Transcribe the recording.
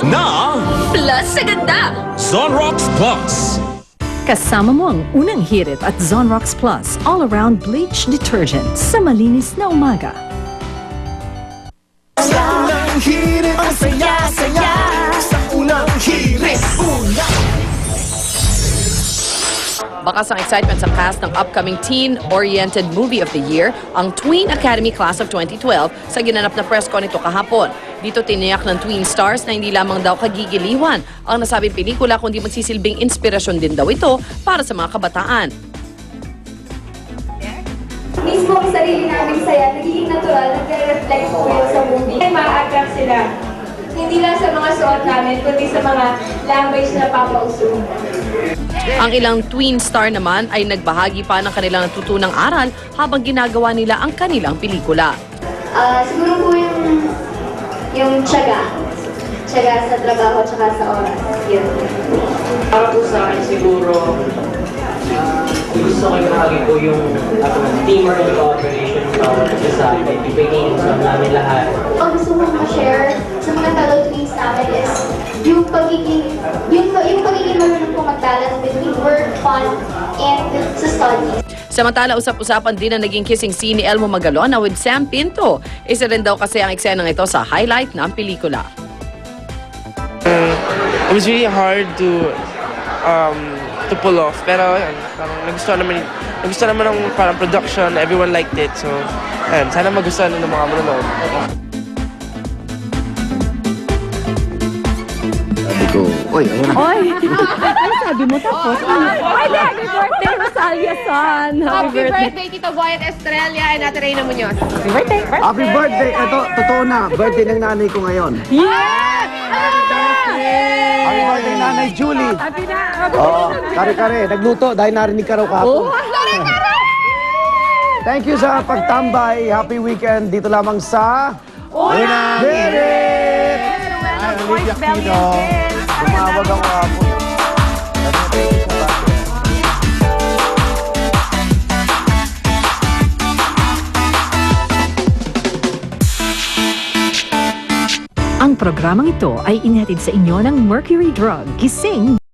Plus na Plus sa ganda! Zonrox Plus. Kasama mo ang unang hirit at Zonrox Plus all-around bleach detergent sa malinis na umaga. Sa unang hirit, ang saya-saya. Sa unang hirit, Bakas ang excitement sa cast ng upcoming teen-oriented movie of the year, ang Tween Academy Class of 2012 sa ginanap na press con nito kahapon. Dito tiniyak ng Tween stars na hindi lamang daw kagigiliwan ang nasabing pelikula kundi magsisilbing inspirasyon din daw ito para sa mga kabataan. Mismo ang sarili namin saya, nagiging natural, nagre-reflect po yun sa movie. Ma-attract sila. Hindi lang sa mga suot namin, kundi sa mga language na papauso. Ang ilang Tween star naman ay nagbahagi pa ng kanilang natutunang aral habang ginagawa nila ang kanilang pelikula. Siguro po yung tiyaga. Tiyaga sa trabaho at sa oras. Yun. Para po sa akin siguro, gusto ko ibahagi po yung teamwork and cooperation ng bawat isa sa atin. Ibigay sa namin lahat. Ang gusto kong ma-share sa mga fellow twins namin is yung pagiging marunong po mag-balance between work, fun, and sa studies. Samantala, usap-usapan din na naging kissing scene ni Elmo Magalona with Sam Pinto. Isa rin daw kasi ang eksenang ito sa highlight ng pelikula. It was really hard to pull off, pero ayun, parang nagustuhan naman ng parang production, everyone liked it, so ayun, sana magustuhan ng mga manonood. sabi ko, oy, ayun na. Oy! Ay, sabi mo tapos. Ay, happy birthday, Rosalia San! Happy birthday, Tito Boyet Estrella and Ate Reyna Muñoz. Happy birthday! Happy birthday! Ito, totoo na. Birthday ng nanay ko ngayon. Yes! Happy birthday, Nanay Julie. Happy na! Oo, kare-kare. Nagluto dahil narinig ka raw kahapon. Thank you sa pagtambay. Happy weekend dito lamang sa Unang Hirit! Ay, Olivia Quino. Tumawag ako kahapon. Ang programang ito ay inhatid sa inyo ng Mercury Drug. Gising